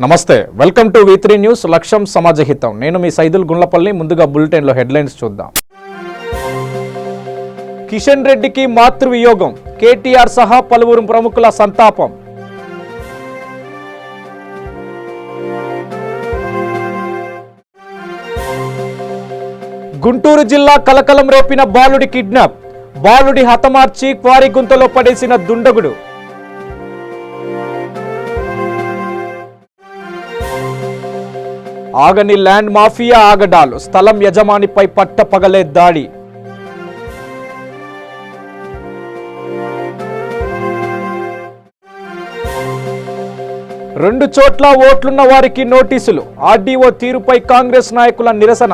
నమస్తే, welcome to V3 news. లక్ష్యం సమాజహితం. నేను మీ సైదుల్ గుండ్లపల్లి. ముందుగా బులెటిన్లో హెడ్లైన్స్ చూద్దాం. కిషన్ రెడ్డికి మాతృవియోగం, కేటీఆర్ సహా పలువురు ప్రముఖుల సంతాపం. గుంటూరు జిల్లా కలకలం రేపిన బాలుడి కిడ్నాప్, బాలుడి హతమార్చి క్వారీ గుంతలో పడేసిన దుండగుడు. ఆగని ల్యాండ్ మాఫియా ఆగడాలు, స్థలం యజమానిపై పట్టపగలే దాడి. రెండు చోట్ల ఓట్లున్న వారికి నోటీసులు, ఆర్డీఓ తీరుపై కాంగ్రెస్ నాయకుల నిరసన.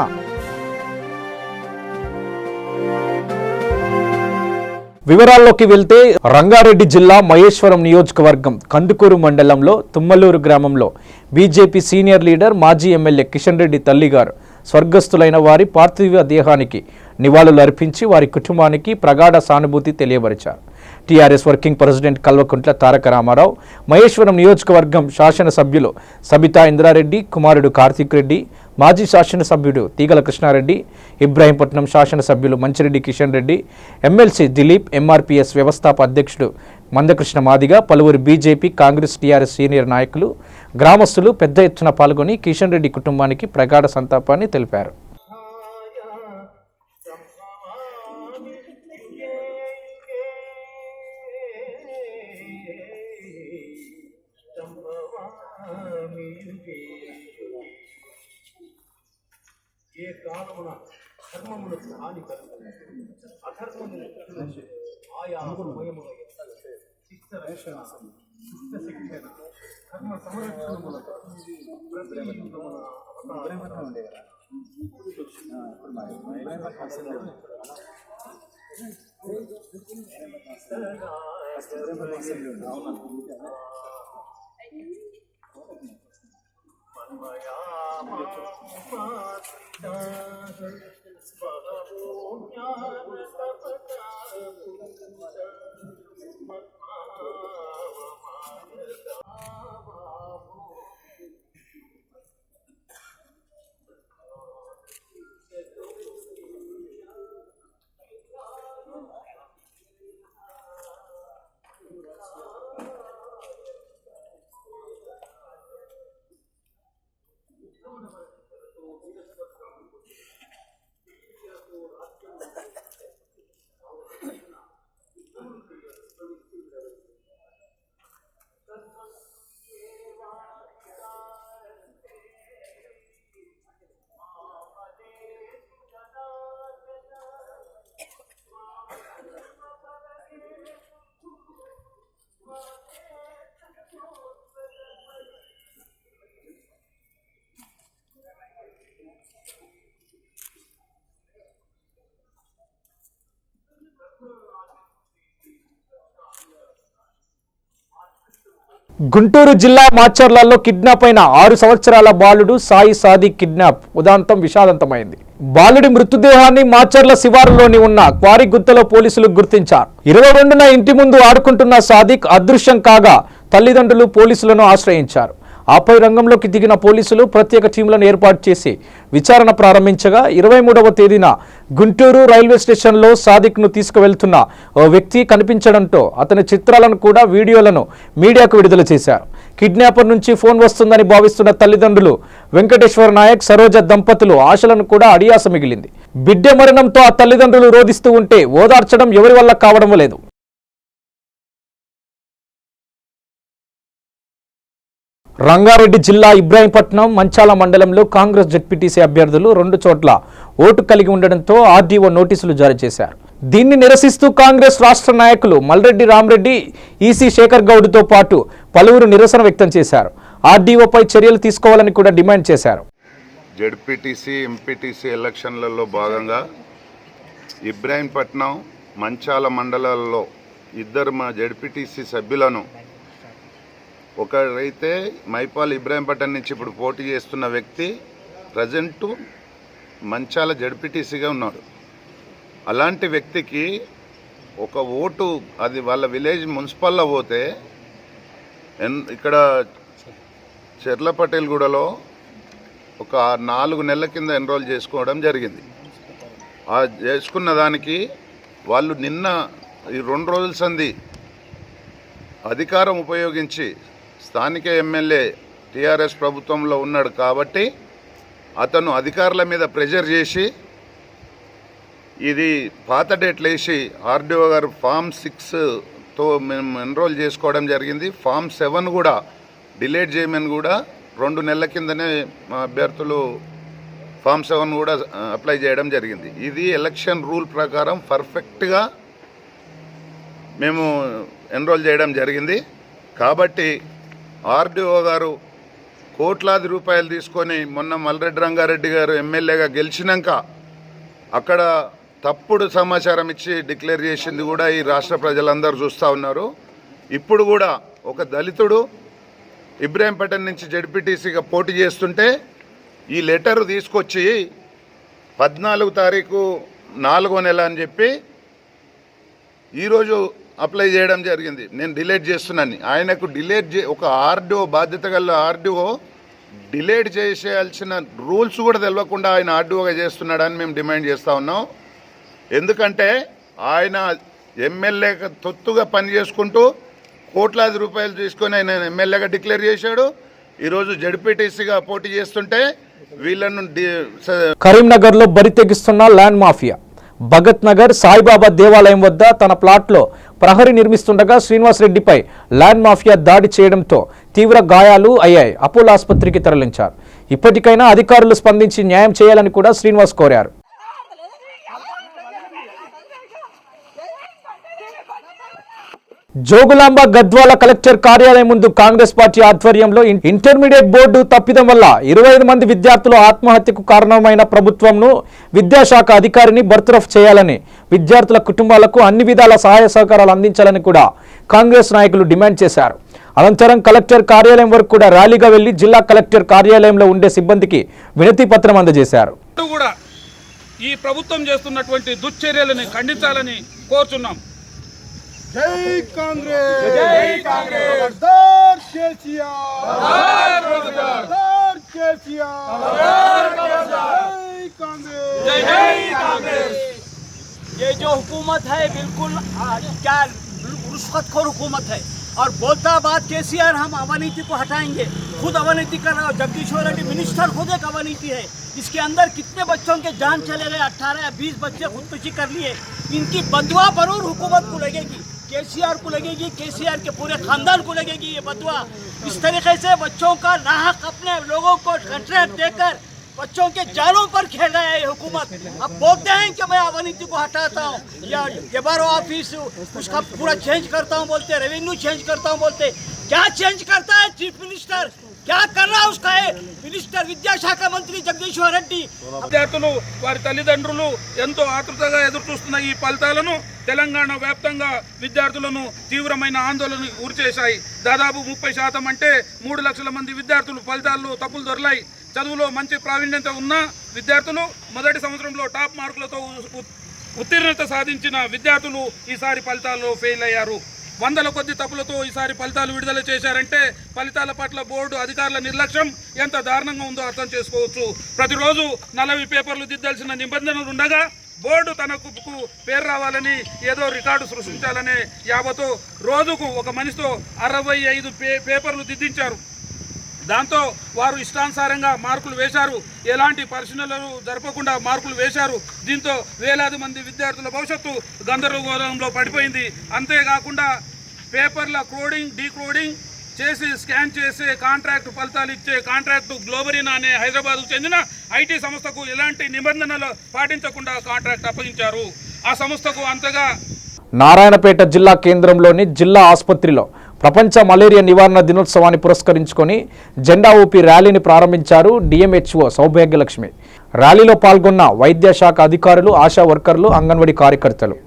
వివరాల్లోకి వెళ్తే, రంగారెడ్డి జిల్లా మహేశ్వరం నియోజకవర్గం కందుకూరు మండలంలో తుమ్మలూరు గ్రామంలో బీజేపీ సీనియర్ లీడర్ మాజీ ఎమ్మెల్యే కిషన్ రెడ్డి తల్లిగారు స్వర్గస్థులైన వారి పార్థివ దేహానికి నివాళులు అర్పించి వారి కుటుంబానికి ప్రగాఢ సానుభూతి తెలియపరిచారు. TRS working president Kalvakuntla Taraka Ramarao, Maheshwaram నియోజకవర్గం శాసనసభ్యులు సబితా ఇంద్రారెడ్డి కుమారుడు కార్తీక్ రెడ్డి, మాజీ శాసనసభ్యుడు తీగల కృష్ణారెడ్డి, ఇబ్రాహీంపట్నం శాసనసభ్యులు మంచిరెడ్డి కిషన్ రెడ్డి, ఎమ్మెల్సీ దిలీప్, ఎంఆర్పీఎస్ వ్యవస్థాపక అధ్యక్షుడు మందకృష్ణ మాదిగ, పలువురు బీజేపీ, కాంగ్రెస్, టీఆర్ఎస్ సీనియర్ నాయకులు, గ్రామస్తులు పెద్ద ఎత్తున పాల్గొని కిషన్ రెడ్డి కుటుంబానికి ప్రగాఢ సంతాపాన్ని తెలిపారు. ఏ కాలమున ధర్మమునకు హాని కలుగుతుంది, అధర్మము ఆయా సమయమున శిష్ట రక్షణ, శిష్ట శిక్షణ, ధర్మ సంరక్షణములకు ప్రతి యుగమున గుంటూరు జిల్లా మాచర్లలో కిడ్నాప్ అయిన 6 సంవత్సరాల బాలుడు సాయి సాదిక్ కిడ్నాప్ ఉదాంతం విషాదంతమైంది. బాలుడి మృతదేహాన్ని మాచర్ల శివారులోని ఉన్న క్వారీ గుంతలో పోలీసులు గుర్తించారు. 22న ఇంటి ముందు ఆడుకుంటున్న సాదిక్ అదృశ్యం కాగా తల్లిదండ్రులు పోలీసులను ఆశ్రయించారు. ఆపై రంగంలోకి దిగిన పోలీసులు ప్రత్యేక టీంలను ఏర్పాటు చేసి విచారణ ప్రారంభించగా 23వ తేదీన గుంటూరు రైల్వే స్టేషన్లో సాదిక్ను తీసుకువెళ్తున్న ఓ వ్యక్తి కనిపించడంతో అతని చిత్రాలను కూడా వీడియోలను మీడియాకు విడుదల చేశారు. కిడ్నాపర్ నుంచి ఫోన్ వస్తుందని భావిస్తున్న తల్లిదండ్రులు వెంకటేశ్వర నాయక్, సరోజ దంపతులు ఆశలను కూడా అడియాస మిగిలింది. బిడ్డ మరణంతో ఆ తల్లిదండ్రులు రోధిస్తూ ఉంటే ఓదార్చడం ఎవరి వల్ల కావడం లేదు. రంగారెడ్డి జిల్లా ఇబ్రాహీంపట్నం మంచాల మండలంలో కాంగ్రెస్ జెడ్పీటీసీ అభ్యర్థులు 2 చోట్ల ఓటు కలిగి ఉండడంతో ఆర్డీఓ నోటీసులు జారీ చేశారు. దీన్ని నిరసిస్తూ కాంగ్రెస్ రాష్ట్ర నాయకులు మల్రెడ్డి రామరెడ్డి, ఈసీ శేఖర్ గౌడ్తో పాటు పలువురు నిరసన వ్యక్తం చేశారు. ఆర్డీఓపై చర్యలు తీసుకోవాలని కూడా డిమాండ్ చేశారు. జెడ్పీటీసీ, ఎంపీటీసీ ఎలక్షన్లలో భాగంగా ఇబ్రాహీంపట్నం, మంచాల మండలాల్లో 2 జెడ్పీటీసీ సభ్యులను, ఒకరైతే మైపాల్ ఇబ్రాహీంపట్నం నుంచి ఇప్పుడు పోటీ చేస్తున్న వ్యక్తి ప్రజెంట్ మంచాల జడ్పీటీసీగా ఉన్నాడు. అలాంటి వ్యక్తికి ఒక ఓటు, అది వాళ్ళ విలేజ్ మున్సిపల్లో పోతే ఇక్కడ చెర్లపటేల్గూడలో ఒక 4 నెలల కింద ఎన్రోల్ చేసుకోవడం జరిగింది. ఆ చేసుకున్న దానికి వాళ్ళు నిన్న ఈ 2 రోజుల సంధి అధికారం ఉపయోగించి స్థానిక ఎమ్మెల్యే టీఆర్ఎస్ ప్రభుత్వంలో ఉన్నాడు కాబట్టి అతను అధికారుల మీద ప్రెషర్ చేసి ఇది పాత డేట్లు వేసి ఆర్డీఓ గారు ఫామ్ 6తో మేము ఎన్రోల్ చేసుకోవడం జరిగింది. ఫామ్ 7 కూడా డిలేట్ చేయమని కూడా 2 నెలల కిందనే మా అభ్యర్థులు ఫామ్ 7 కూడా అప్లై చేయడం జరిగింది. ఇది ఎలక్షన్ రూల్ ప్రకారం పర్ఫెక్ట్గా మేము ఎన్రోల్ చేయడం జరిగింది. కాబట్టి ఆర్డీఓ గారు కోట్లాది రూపాయలు తీసుకొని మొన్న మల్రెడ్డి రంగారెడ్డి గారు ఎమ్మెల్యేగా గెలిచినాక అక్కడ తప్పుడు సమాచారం ఇచ్చి డిక్లేర్ చేసింది కూడా ఈ రాష్ట్ర ప్రజలందరూ చూస్తూ ఉన్నారు. ఇప్పుడు కూడా ఒక దళితుడు ఇబ్రాహీంపట్నం నుంచి జడ్పీటీసీగా పోటీ చేస్తుంటే ఈ లెటర్ తీసుకొచ్చి 14 తారీఖు 4వ నెల అని చెప్పి ఈరోజు అప్లై చేయడం జరిగింది. నేను డిలేట్ చేస్తున్నాను. ఆయనకు ఒక ఆర్డీఓ బాధ్యత గల ఆర్డీఓ డిలేట్ చేసేయాల్సిన రూల్స్ కూడా తెలియకుండా ఆయన ఆర్డీఓగా చేస్తున్నాడని మేము డిమాండ్ చేస్తూ ఉన్నాం. ఎందుకంటే ఆయన ఎమ్మెల్యేగా తొత్తుగా పని చేసుకుంటూ కోట్లాది రూపాయలు తీసుకొని ఆయన ఎమ్మెల్యేగా డిక్లేర్ చేశాడు. ఈరోజు జడ్పీటీసీగా పోటీ చేస్తుంటే వీళ్ళను కరీంనగర్లో బరి తెగిస్తున్న ల్యాండ్ మాఫియా. భగత్ నగర్ సాయిబాబా దేవాలయం వద్ద తన ప్లాట్లో ప్రహరీ నిర్మిస్తుండగా శ్రీనివాసరెడ్డిపై ల్యాండ్ మాఫియా దాడి చేయడంతో తీవ్ర గాయాలు అయ్యాయి. అపోలో ఆసుపత్రికి తరలించారు. ఇప్పటికైనా అధికారులు స్పందించి న్యాయం చేయాలని కూడా శ్రీనివాస్ కోరారు. జోగులాంబ గద్వాల కలెక్టర్ కార్యాలయం ముందు కాంగ్రెస్ పార్టీ ఆధ్వర్యంలో ఇంటర్మీడియట్ బోర్డు తప్పిదం వల్ల 25 మంది విద్యార్థులు ఆత్మహత్యకు కారణమైన ప్రభుత్వంను విద్యాశాఖ అధికారిని బర్తరఫ్ చేయాలని, విద్యార్థుల కుటుంబాలకు అన్ని విధాల సహాయ సహకారాలు అందించాలని కూడా కాంగ్రెస్ నాయకులు డిమాండ్ చేశారు. అనంతరం కలెక్టర్ కార్యాలయం వరకు కూడా ర్యాలీగా వెళ్లి జిల్లా కలెక్టర్ కార్యాలయంలో ఉండే సిబ్బందికి వినతి పత్రం అందజేశారు. ఈ ప్రభుత్వం చేస్తున్నటువంటి దుశ్చర్యలను ఖండించాలని కోరుచున్నాం. जय कांग्रेस, जय कांग्रेस, खबरदार केसीआर, खबरदार केसीआर, जय कांग्रेस, जय कांग्रेस। ये जो हुकूमत है बिल्कुल क्या रुश्वतखोर हुकूमत है और बोलता बात केसीआर हम अवनीति को हटाएंगे, खुद अवनीति कर रहा है। जगदीश्वर रेड्डी मिनिस्टर खुद एक अवनीति है। इसके अंदर कितने बच्चों के जान चले गए, 18 या 20 बच्चे खुदकुशी कर लिए। इनकी बदुआ जरूर हुकूमत को लगेगी, केसीआर को लगेगी, केसीआर के पूरे खानदान को लगेगी ये बदुआ। इस तरीके से बच्चों का नाहक अपने लोगों को कंट्रैक्ट देकर बच्चों के जालों पर खेल रहा है ये हुकूमत। अब बोलते हैं कि मैं अवनीति को हटाता हूँ या एबारो ऑफिस उसका पूरा चेंज करता हूँ बोलते, रेवेन्यू चेंज करता हूँ बोलते। क्या चेंज करता है चीफ मिनिस्टर? क्या कर रहा है उसका है मिनिस्टर విద్యాశాఖ మంత్రి జగదీశ్వర్ రెడ్డి? విద్యార్థులు వారి తల్లిదండ్రులు ఎంతో ఆతృతగా ఎదురు చూస్తున్న ఈ ఫలితాలను తెలంగాణ వ్యాప్తంగా విద్యార్థులను తీవ్రమైన ఆందోళన గురిచేశాయి. దాదాపు 30% అంటే 3 లక్షల మంది విద్యార్థులు ఫలితాల్లో తప్పులు దొరలాయి. చదువులో మంచి ప్రావీణ్యత ఉన్న విద్యార్థులు మొదటి సంవత్సరంలో టాప్ మార్కులతో ఉత్తీర్ణత సాధించిన విద్యార్థులు ఈసారి ఫలితాల్లో ఫెయిల్ అయ్యారు. వందల కొద్ది తప్పులతో ఈసారి ఫలితాలు విడుదల చేశారంటే ఫలితాల పట్ల బోర్డు అధికారుల నిర్లక్ష్యం ఎంత దారుణంగా ఉందో అర్థం చేసుకోవచ్చు. ప్రతిరోజు 40 పేపర్లు దిద్దాల్సిన నిబంధనలు ఉండగా బోర్డు తనకు పేరు రావాలని ఏదో రికార్డు సృష్టించాలనే యావతో రోజుకు ఒక మనిషితో 65 పేపర్లు దిద్దించారు. దాంతో వారు ఇష్టానుసారంగా మార్కులు వేశారు. ఎలాంటి పరిశీలనలు జరపకుండా మార్కులు వేశారు. దీంతో వేలాది మంది విద్యార్థుల భవిష్యత్తు గందరగోళంలో పడిపోయింది. అంతేకాకుండా పేపర్ల కోడింగ్ డీకోడింగ్ చేసి స్కాన్ చేసే కాంట్రాక్ట్ ఫలితాలు ఇచ్చే కాంట్రాక్టు గ్లోబరీనా అనే హైదరాబాద్కు చెందిన ఐటీ సంస్థకు ఎలాంటి నిబంధనలు పాటించకుండా కాంట్రాక్ట్ అప్పగించారు. ఆ సంస్థకు అంతగా నారాయణపేట జిల్లా కేంద్రంలోని జిల్లా ఆసుపత్రిలో ప్రపంచ మలేరియా నివారణ దినోత్సవాన్ని పురస్కరించుకొని జెండా ఊపి ర్యాలీని ప్రారంభించారు డిఎంహెచ్ఓ సౌభాగ్యలక్ష్మి. ర్యాలీలో పాల్గొన్న వైద్య శాఖ అధికారులు, ఆశా వర్కర్లు, అంగన్వాడీ కార్యకర్తలు.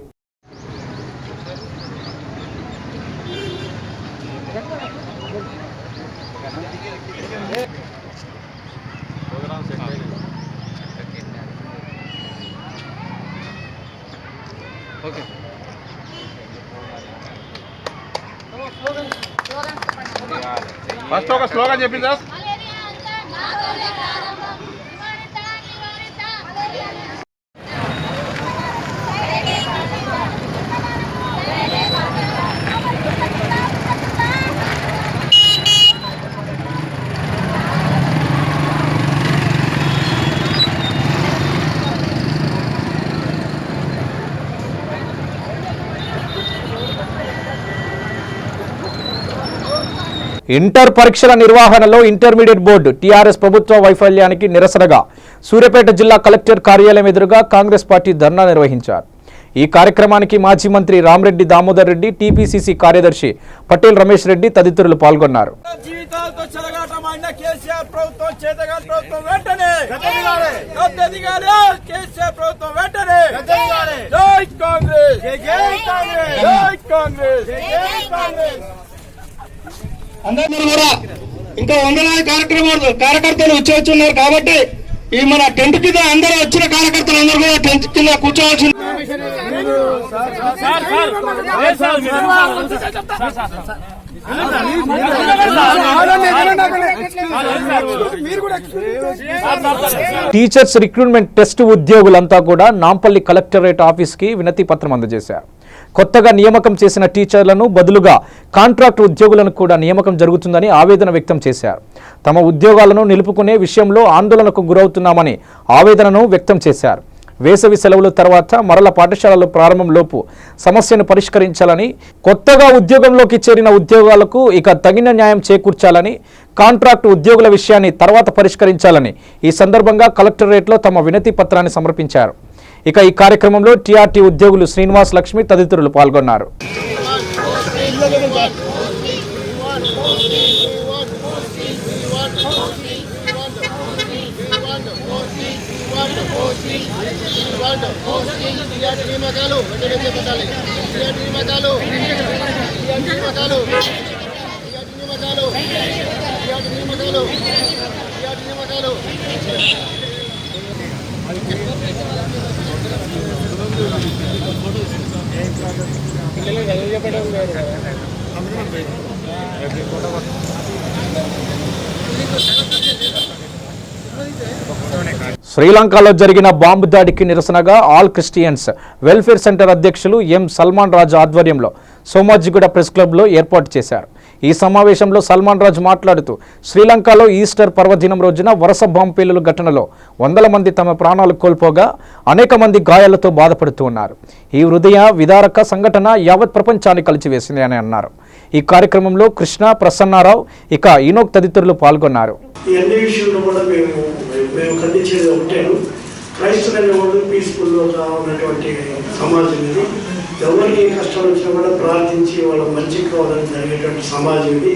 ఫస్ట్ ఒక స్లోగన్ చెప్పిందా? ఇంటర్ పరీక్షల నిర్వహణలో ఇంటర్మీడియట్ బోర్డు టీఆర్ఎస్ ప్రభుత్వ వైఫల్యానికి నిరసనగా సూర్యాపేట జిల్లా కలెక్టర్ కార్యాలయం ఎదురుగా కాంగ్రెస్ పార్టీ ధర్నా నిర్వహించారు. ఈ కార్యక్రమానికి మాజీ మంత్రి రామరెడ్డి దామోదర్ రెడ్డి, టీపీసీసీ కార్యదర్శి పటేల్ రమేష్ రెడ్డి తదితరులు పాల్గొన్నారు. అందరూ కూడా ఇంకా వందలాది కార్యకర్తలు వచ్చున్నారు కాబట్టి ఈ మన టెంట్ కింద అందరూ వచ్చిన కార్యకర్తలు అందరూ కూడా టెంట్ కింద కూర్చోవాల్సింది. టీచర్స్ రిక్రూట్మెంట్ టెస్ట్ ఉద్యోగులంతా కూడా నాంపల్లి కలెక్టరేట్ ఆఫీస్కి వినతి పత్రం అందజేశారు. కొత్తగా నియామకం చేసిన టీచర్లను బదులుగా కాంట్రాక్ట్ ఉద్యోగులను కూడా నియామకం జరుగుతుందని ఆవేదన వ్యక్తం చేశారు. తమ ఉద్యోగాలను నిలుపుకునే విషయంలో ఆందోళనకు గురవుతున్నామని ఆవేదనను వ్యక్తం చేశారు. వేసవి సెలవుల తర్వాత మరల పాఠశాలల ప్రారంభంలోపు సమస్యను పరిష్కరించాలని, కొత్తగా ఉద్యోగంలోకి చేరిన ఉద్యోగాలకు ఇక తగిన న్యాయం చేకూర్చాలని, కాంట్రాక్ట్ ఉద్యోగుల విషయాన్ని తర్వాత పరిష్కరించాలని ఈ సందర్భంగా కలెక్టరేట్లో తమ వినతి పత్రాన్ని సమర్పించారు. ఇక ఈ కార్యక్రమంలో టీఆర్టీ ఉద్యోగులు శ్రీనివాస్, లక్ష్మి తదితరులు పాల్గొన్నారు. శ్రీలంకలో జరిగిన బాంబు దాడికి నిరసనగా ఆల్ క్రిస్టియన్స్ వెల్ఫేర్ సెంటర్ అధ్యక్షులు ఎం సల్మాన్ రాజు ఆధ్వర్యంలో సోమాజిగూడ ప్రెస్ క్లబ్లో ఏర్పాటు చేశారు. ఈ సమావేశంలో సల్మాన్ రాజు మాట్లాడుతూ శ్రీలంకలో ఈస్టర్ పర్వదినం రోజున వరుస బాంబు పేలుల ఘటనలో వందల మంది తమ ప్రాణాలు కోల్పోగా అనేక మంది గాయాలతో బాధపడుతూ ఉన్నారు. ఈ హృదయ విదారక సంఘటన యావత్ ప్రపంచాన్ని కలిచివేసింది అని అన్నారు. ఈ కార్యక్రమంలో కృష్ణ, ప్రసన్నారావు, ఇక ఈనోక్ తదితరులు పాల్గొన్నారు. ఈ అన్ని విషయంలో కూడా మేము ఖండించేది ఒకటేను, క్రైస్తవులు అనేవాళ్ళు పీస్ఫుల్గా ఉన్నటువంటి సమాజం ఇది. ఎవరికి కష్టాలు వచ్చినా కూడా ప్రార్థించి వాళ్ళ మంచిగా కావాలని జరిగేటువంటి సమాజం ఇది.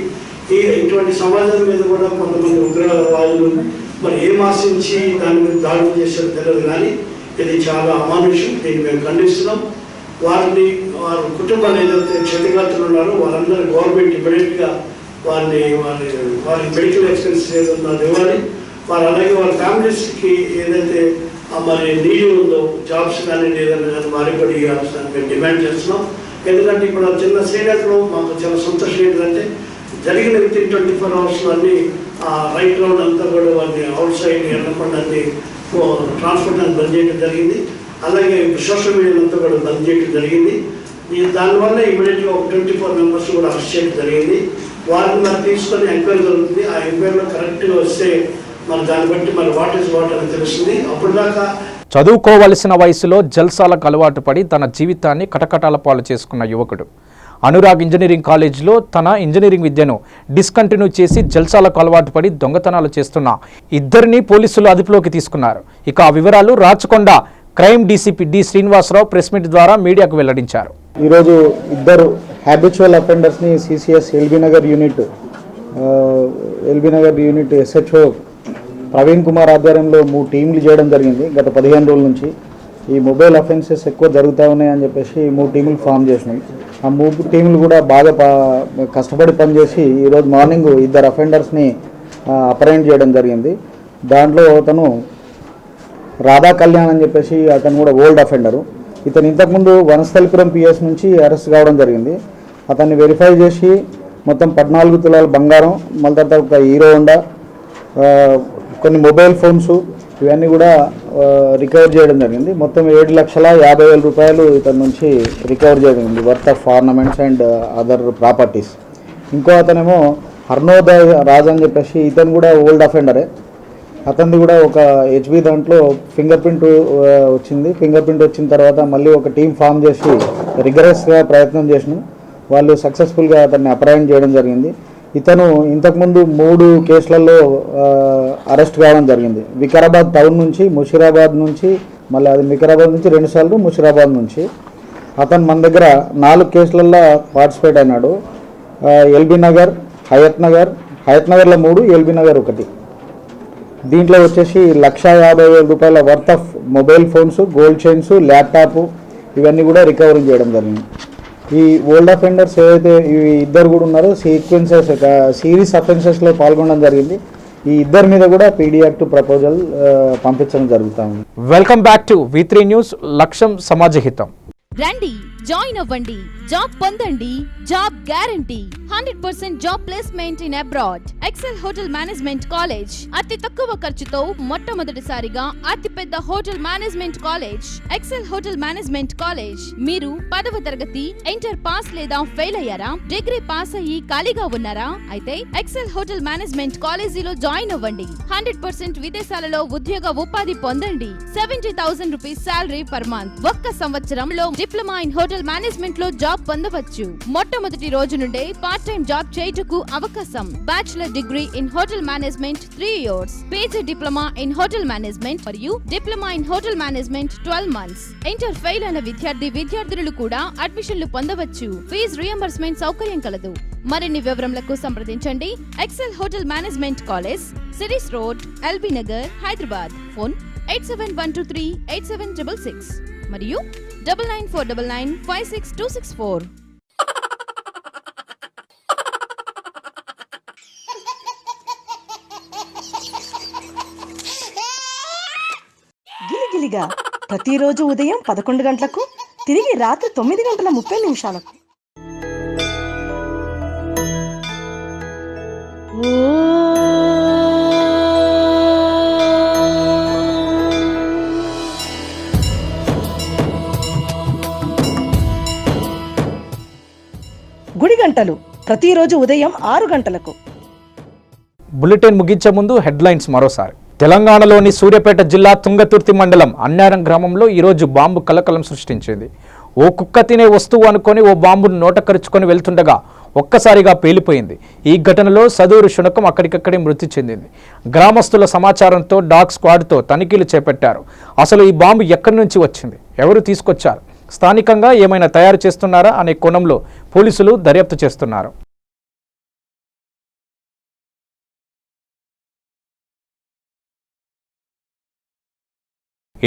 ఇటువంటి సమాజం మీద కూడా కొంతమంది ఉగ్రవాదులు మరి ఏం ఆశించి దాని మీద దాడులు చేసేది తెలియదు, కానీ ఇది చాలా అమానుషం. దీన్ని మేము ఖండిస్తున్నాం. వారి కుటుంబాలు ఏదైతే క్షతిగాతులు ఉన్నారో వాళ్ళందరూ గవర్నమెంట్ ఇమీడియట్గా వారి మెడికల్ ఎక్స్పెన్సెస్ ఏదన్నా ఇవ్వాలి. వారు అలాగే వాళ్ళ ఫ్యామిలీస్కి ఏదైతే మరి నీళ్ళు ఉందో జాబ్స్ కానీ లేదని వారికి కూడా ఇవ్వాల్సిన మేము డిమాండ్ చేస్తున్నాం. ఎందుకంటే ఇప్పుడు చిన్న శ్రీలంకలో మాకు చాలా సంతోషం ఏంటంటే జరిగిన విత్ ఇన్ 24 hours అన్ని రైట్ రౌండ్ అంతా కూడా వారిని అవుట్ సైడ్ వెళ్ళకుండా అన్ని ట్రాన్స్పోర్ట్ అని బంద్ చేయడం జరిగింది. అలాగే సోషల్ మీడియా అంతా కూడా బంద్ చేయడం జరిగింది. దానివల్ల ఇమీడియట్గా ఒక 24 members కూడా అరెస్ట్ చేయడం జరిగింది. వారిని మరి తీసుకొని ఎంక్వైరీ జరుగుతుంది. ఆ ఎంక్వైరీలో కరెక్ట్గా వస్తే మరి దాన్ని బట్టి మరి వాట్ ఈస్ వాట్ అని తెలుస్తుంది. అప్పుడు దాకా చదువుకోవలసిన వయసులో జల్సాలకు అలవాటు పడి తన జీవితాన్ని కటకటాల పాలు చేసుకున్న యువకుడు అనురాగ్ ఇంజనీరింగ్ కాలేజీలో తన ఇంజనీరింగ్ విద్యను డిస్కంటిన్యూ చేసి జల్సాలకు అలవాటు పడి దొంగతనాలు చేస్తున్న ఇద్దరిని పోలీసులు అదుపులోకి తీసుకున్నారు. ఇక ఆ వివరాలు Rachakonda crime DCP D Srinivasarao press meet ద్వారా మీడియాకు వెల్లడించారు. ఈరోజు ఇద్దరు హ్యాబిచువల్ అఫెండర్స్ని CCS LB Nagar unit SHO Praveen Kumar ఆధ్వర్యంలో 3 టీంలు చేయడం జరిగింది. గత 15 రోజుల నుంచి ఈ మొబైల్ అఫెన్సెస్ ఎక్కువ జరుగుతూ ఉన్నాయని చెప్పేసి 3 టీంలు ఫామ్ చేసినాయి. ఆ 3 టీంలు కూడా బాగా కష్టపడి పనిచేసి ఈరోజు మార్నింగ్ 2 అఫెండర్స్ని అప్రహెండ్ చేయడం జరిగింది. దాంట్లో అతను రాధా కళ్యాణ్ అని చెప్పేసి అతను కూడా ఓల్డ్ అఫెండరు. ఇతను ఇంతకుముందు వనస్థలిపురం పిఎస్ నుంచి అరెస్ట్ కావడం జరిగింది. అతన్ని వెరిఫై చేసి మొత్తం 14 తులాల బంగారం, మళ్ళీ తర్వాత ఒక హీరో హోండా, కొన్ని మొబైల్ ఫోన్స్ ఇవన్నీ కూడా రికవర్ చేయడం జరిగింది. మొత్తం 7,50,000 రూపాయలు ఇతని నుంచి రికవర్ చేయడం worth of ornaments and other properties. ఇంకో అతనేమో హర్నోదయ్ రాజ్ అని చెప్పేసి ఇతను కూడా ఓల్డ్ అఫెండరే. అతనిది కూడా ఒక హెచ్బి దాంట్లో ఫింగర్ ప్రింట్ వచ్చింది. ఫింగర్ ప్రింట్ వచ్చిన తర్వాత మళ్ళీ ఒక టీం ఫామ్ చేసి రిగరస్గా ప్రయత్నం చేసినాం. వాళ్ళు సక్సెస్ఫుల్గా అతన్ని అప్రహెండ్ చేయడం జరిగింది. ఇతను ఇంతకుముందు 3 కేసులలో అరెస్ట్ కావడం జరిగింది. వికారాబాద్ టౌన్ నుంచి, ముషీరాబాద్ నుంచి, మళ్ళీ అది వికారాబాద్ నుంచి 2 సార్లు, ముషీరాబాద్ నుంచి. అతను మన దగ్గర 4 కేసులలో పార్టిసిపేట్ అయినాడు. ఎల్బీ నగర్, హయత్ నగర్లో 3, ఎల్బీ నగర్ 1. దీంట్లో వచ్చేసి 1,50,000 రూపాయల worth of mobile phones, gold chains, laptop ఇవన్నీ కూడా రికవరీ చేయడం జరిగింది. ఈ ఓల్డ్ అఫెండర్స్ ఏదైతే ఈ ఇద్దరు కూడా ఉన్నారో సిరీస్ అఫెన్సెస్లో పాల్గొనడం జరిగింది. ఈ ఇద్దరి మీద కూడా పీడీ యాక్ట్ ప్రపోజల్ పంపించడం జరుగుతూ ఉంది. Welcome back to V3 news. లక్ష్యం సమాజహితం. రండి, జాయిన్ అవ్వండి, జాబ్ పొందండి, job guarantee, 100% job placement in abroad. Excel hotel management college, అతి తక్కువ ఖర్చుతో మొట్టమొదటిసారిగా అతిపెద్ద hotel management college. Excel hotel management college. మీరు 10వ తరగతి ఇంటర్ పాస్ లేదా ఫెయిల్ అయ్యారా? డిగ్రీ పాస్ అయ్యి ఖాళీగా ఉన్నారా? అయితే ఎక్సెల్ హోటల్ మేనేజ్మెంట్ కాలేజీలో జాయిన్ అవ్వండి. 100% విదేశాలలో ఉద్యోగ ఉపాధి పొందండి. 70,000 రూపీస్ శాలరీ పర్ మంత్. ఒక్క సంవత్సరంలో డిప్లొమా ఇన్ హోటల్ మేనేజ్మెంట్ లో జాబ్ పొందవచ్చు. మొట్టమొదటి రోజు నుండే పార్ట్ టైం జాబ్ చేయుటకు అవకాశం. Bachelor degree in hotel management 3 years, PG diploma in hotel management మరియు diploma in hotel management 12 months. Inter fail అయిన విద్యార్థులు కూడా అడ్మిషన్లు పొందవచ్చు. ఫీజ్ రియంబర్స్మెంట్ సౌకర్యం కలదు. మరిన్ని వివరములకు సంప్రదించండి. Excel hotel management college, series road, LB Nagar, Hyderabad. Phone 8712387666 మరియు 9949956264. గిలిగిలిగా ప్రతిరోజు ఉదయం 11 గంటలకు, తిరిగి రాత్రి 9:30 గుడి గంటలు ప్రతిరోజు ఉదయం 6 గంటలకు. బులెటిన్ ముగించే ముందు హెడ్లైన్స్ మరోసారి. తెలంగాణలోని సూర్యాపేట జిల్లా తుంగతుర్తి మండలం అన్నారం గ్రామంలో ఈరోజు బాంబు కలకలం సృష్టించింది. ఓ కుక్క తినే వస్తువు అనుకొని ఓ బాంబును నోటకరుచుకొని వెళ్తుండగా ఒక్కసారిగా పేలిపోయింది. ఈ ఘటనలో సదూరు శునకం అక్కడికక్కడే మృతి చెందింది. గ్రామస్తుల సమాచారంతో డాగ్ స్క్వాడ్తో తనిఖీలు చేపట్టారు. అసలు ఈ బాంబు ఎక్కడి నుంచి వచ్చింది, ఎవరు తీసుకొచ్చారు, స్థానికంగా ఏమైనా తయారు చేస్తున్నారా అనే కోణంలో పోలీసులు దర్యాప్తు చేస్తున్నారు.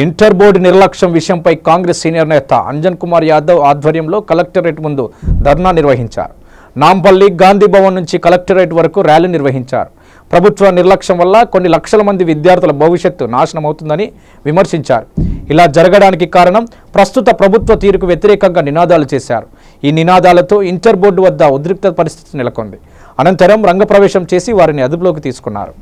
ఇంటర్ బోర్డు నిర్లక్ష్యం విషయంపై కాంగ్రెస్ సీనియర్ నేత అంజన్ కుమార్ యాదవ్ ఆధ్వర్యంలో కలెక్టరేట్ ముందు ధర్నా నిర్వహించారు. నాంపల్లి, గాంధీ భవన్ నుంచి కలెక్టరేట్ వరకు ర్యాలీ నిర్వహించారు. ప్రభుత్వ నిర్లక్ష్యం వల్ల కొన్ని లక్షల మంది విద్యార్థుల భవిష్యత్తు నాశనమవుతుందని విమర్శించారు. ఇలా జరగడానికి కారణం ప్రస్తుత ప్రభుత్వ తీరుకు వ్యతిరేకంగా నినాదాలు చేశారు. ఈ నినాదాలతో ఇంటర్ బోర్డు వద్ద ఉద్రిక్త పరిస్థితి నెలకొంది. అనంతరం రంగప్రవేశం చేసి వారిని అదుపులోకి తీసుకున్నారు.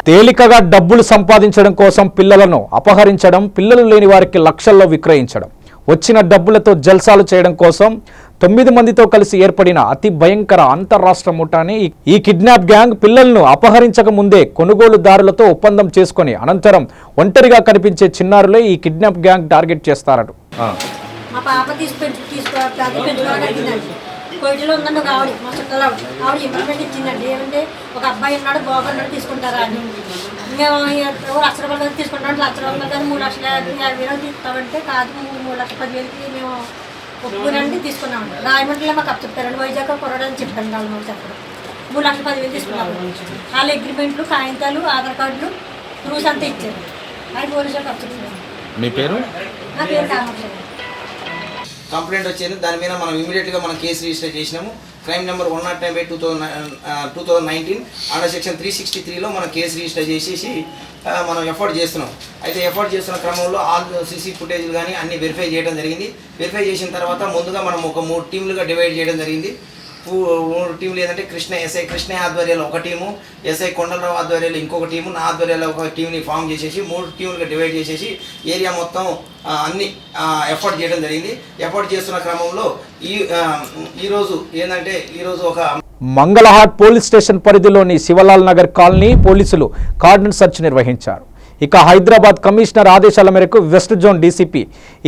తేలికగా డబ్బులు సంపాదించడం కోసం పిల్లలను అపహరించడం, పిల్లలు లేని వారికి లక్షల్లో విక్రయించడం, వచ్చిన డబ్బులతో జల్సాలు చేయడం కోసం 9 మందితో కలిసి ఏర్పడిన అతి భయంకర అంతర్రాష్ట్ర ముఠాని ఈ కిడ్నాప్ గ్యాంగ్ పిల్లలను అపహరించక ముందే కొనుగోలుదారులతో ఒప్పందం చేసుకుని అనంతరం ఒంటరిగా కనిపించే చిన్నారులే ఈ కిడ్నాప్ గ్యాంగ్ టార్గెట్ చేస్తారట. కోయిట్లో ఉందండి ఒక ఆవిడ, మా చుట్టాలు ఆవిడ ఇంప్లిమెంట్ ఇచ్చిందండి. ఏమంటే ఒక అబ్బాయి ఉన్నాడు, బాగున్నాడు, తీసుకుంటారా అని. మేము 1 లక్ష రూపాయలు తీసుకుంటాం, 1 లక్ష రూపాయలు కానీ 3,50,000 తీస్తామంటే కాదు, 3,10,000కి మేము ఒప్పుకునండి తీసుకున్నామండి. రాయమండ్రిలో మాకు అప్పు చెప్తారండి, వైజాగ్ కొరడని చెప్పండి వాళ్ళు మాకు చెప్పడం. 3,10,000 తీసుకున్నాము. వాళ్ళ అగ్రిమెంట్లు, కాగితాలు, ఆధార్ కార్డులు, ప్రూఫ్స్ అంతా ఇచ్చారు. అది పోలీసులకు అప్పు చెప్తారు. మీ పేరు? నా పేరు కామాక్షి. కంప్లైంట్ వచ్చింది. దాని మీద మనం ఇమీడియట్గా మనం కేసు రిజిస్టర్ చేసినాము. క్రైమ్ నెంబర్ 109/2019 అండర్ సెక్షన్ 363లో మనం కేసు రిజిస్టర్ చేసేసి మనం ఎఫర్ట్ చేస్తున్నాం. అయితే ఎఫర్ట్ చేస్తున్న క్రమంలో ఆల్ సీసీ ఫుటేజ్లు కానీ అన్ని వెరిఫై చేయడం జరిగింది. వెరిఫై చేసిన తర్వాత ముందుగా మనం ఒక 3 టీంలుగా డివైడ్ చేయడం జరిగింది. 3 టీంలు ఏంటంటే ఎస్ఐ కృష్ణ ఆధ్వర్యంలో ఒక టీము, ఎస్ఐ కొండలరావు ఆధ్వర్యంలో ఇంకొక టీము, నా ఆధ్వర్యంలో ఒక టీంని ఫామ్ చేసేసి 3 టీంలుగా డివైడ్ చేసేసి ఏరియా మొత్తం అన్ని ఎఫర్ట్ చేయడం జరిగింది. ఎఫర్ట్ చేస్తున్న క్రమంలో ఈరోజు ఏంటంటే ఒక మంగళహాట్ పోలీస్ స్టేషన్ పరిధిలోని శివలాల్ నగర్ కాలనీ పోలీసులు కార్డన్ సెర్చ్ నిర్వహించారు. ఇక హైదరాబాద్ కమిషనర్ ఆదేశాల మేరకు west zone DCP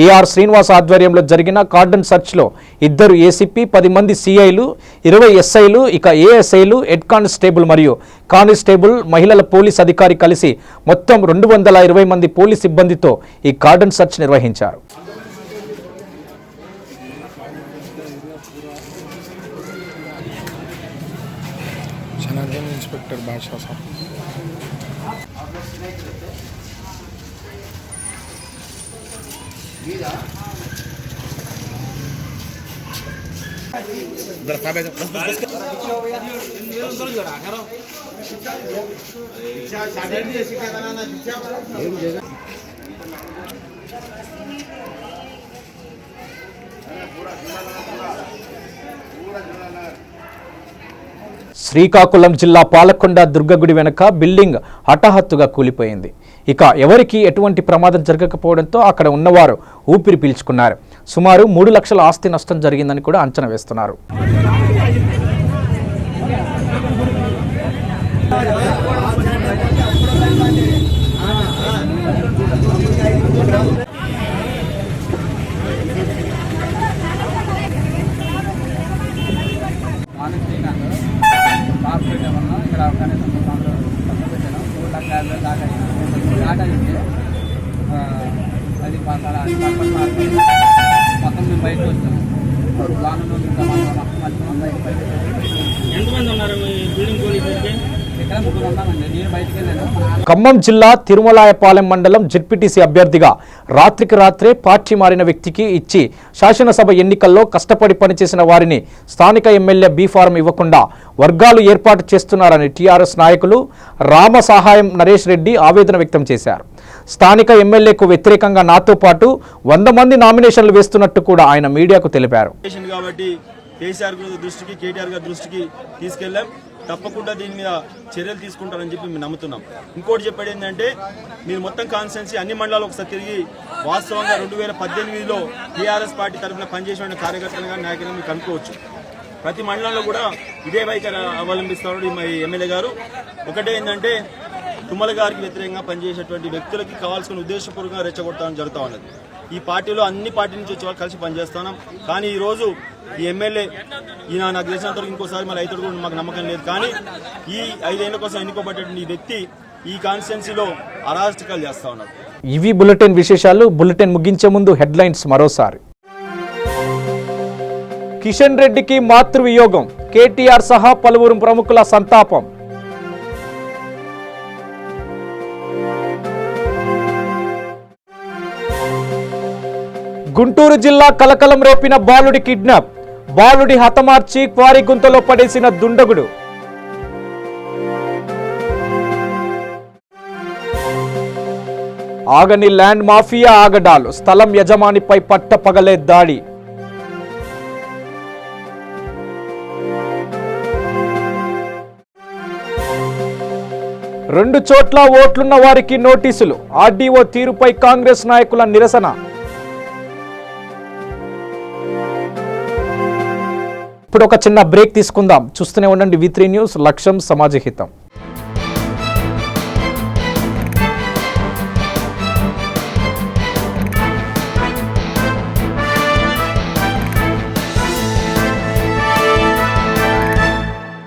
AR Srinivas ఆధ్వర్యంలో జరిగిన కార్డన్ సెర్చ్లో 2 ఏసీపీ, 10 మంది సిఐలు, 20 ఎస్ఐలు, ఇక ఏఎస్ఐలు, హెడ్ కానిస్టేబుల్ మరియు కానిస్టేబుల్, మహిళల పోలీస్ అధికారి కలిసి మొత్తం 220 మంది పోలీస్ సిబ్బందితో ఈ కార్డన్ సెర్చ్ నిర్వహించారు. ఇన్స్పెక్టర్ బాషా సార్ శ్రీకాకుళం జిల్లా పాలకొండ దుర్గగుడి వెనుక బిల్డింగ్ హఠాత్తుగా కూలిపోయింది. ఇక ఎవరికి ఎటువంటి ప్రమాదం జరగకపోవడంతో అక్కడ ఉన్నవారు ఊపిరి పీల్చుకున్నారు. సుమారు 3 లక్షల ఆస్తి నష్టం జరిగిందని కూడా అంచనా వేస్తున్నారు. ఖమ్మం జిల్లా తిరుమలాయపాలెం మండలం జెడ్పీటీసీ అభ్యర్థిగా రాత్రికి రాత్రే పార్టీ మారిన వ్యక్తికి ఇచ్చి శాసనసభ ఎన్నికల్లో కష్టపడి పనిచేసిన వారిని స్థానిక ఎమ్మెల్యే బీఫారం ఇవ్వకుండా వర్గాలు ఏర్పాటు చేస్తున్నారని టీఆర్ఎస్ నాయకులు రామ సహాయం నరేష్ రెడ్డి ఆవేదన వ్యక్తం చేశారు. స్థానిక ఎమ్మెల్యేకు వ్యతిరేకంగా నాతో పాటు 100 మంది నామినేషన్లు వేస్తున్నట్టు కూడా ఆయన మీడియాకు తెలిపారు. కాబట్టి కేసీఆర్ దృష్టికి, కేటీఆర్ గారి దృష్టికి తీసుకెళ్లాం. తప్పకుండా దీని మీద చర్యలు తీసుకుంటారని చెప్పి మేము నమ్ముతున్నాం. ఇంకోటి చెప్పేది ఏంటంటే, మీరు మొత్తం కాన్స్టిట్యున్సీ అన్ని మండలాలు ఒకసారి తిరిగి వాస్తవంగా 2018లో టీఆర్ఎస్ పార్టీ తరఫున పనిచేసిన కార్యకర్తలుగా నాయకులను మీరు కనుక్కోవచ్చు. ప్రతి మండలంలో కూడా ఇదే వైఖరి అవలంబిస్తున్నాడు ఈ ఎమ్మెల్యే గారు. ఒకటే ఏంటంటే, తుమ్మల గారికి వ్యతిరేకంగా పనిచేసేటువంటి వ్యక్తులకి కావాల్సిన ఉద్దేశపూర్వకంగా రెచ్చగొట్టడం జరుగుతూ ఉన్నది. ఈ పార్టీలో అన్ని పార్టీ నుంచి వచ్చే వాళ్ళు కలిసి పనిచేస్తున్నాం. కానీ ఈరోజు ఈ ఎమ్మెల్యే ఈయన నాకు తెలిసినంతవరకు ఇంకోసారి మళ్ళీ అవుతాడు కూడా మాకు నమ్మకం లేదు. కానీ ఈ 5 ఏళ్ల కోసం ఎన్నుకోబడ్డటువంటి ఈ వ్యక్తి ఈ కాన్స్టిట్యున్సీలో అరాచకాలు చేస్తా ఉన్నారు. ఇవి బులెటిన్ విశేషాలు. బులెటిన్ ముగించే ముందు హెడ్లైన్స్ మరోసారి. కిషన్ రెడ్డికి మాతృవియోగం, కేటీఆర్ సహా పలువురు ప్రముఖుల సంతాపం. గుంటూరు జిల్లా కలకలం రేపిన బాలుడి కిడ్నాప్, బాలుడి హతమార్చి క్వారీ గుంతలో పడేసిన దుండగుడు. ఆగని ల్యాండ్ మాఫియా ఆగడాలు, స్థలం యజమానిపై పట్టపగలే దాడి. రెండు చోట్ల ఓట్లున్న వారికి నోటీసులు, ఆర్డీఓ తీరుపై కాంగ్రెస్ నాయకుల నిరసన. ఇప్పుడు ఒక చిన్న బ్రేక్ తీసుకుందాం. చూస్తూనే ఉండండి V3 న్యూస్, లక్ష్యం సమాజహితం.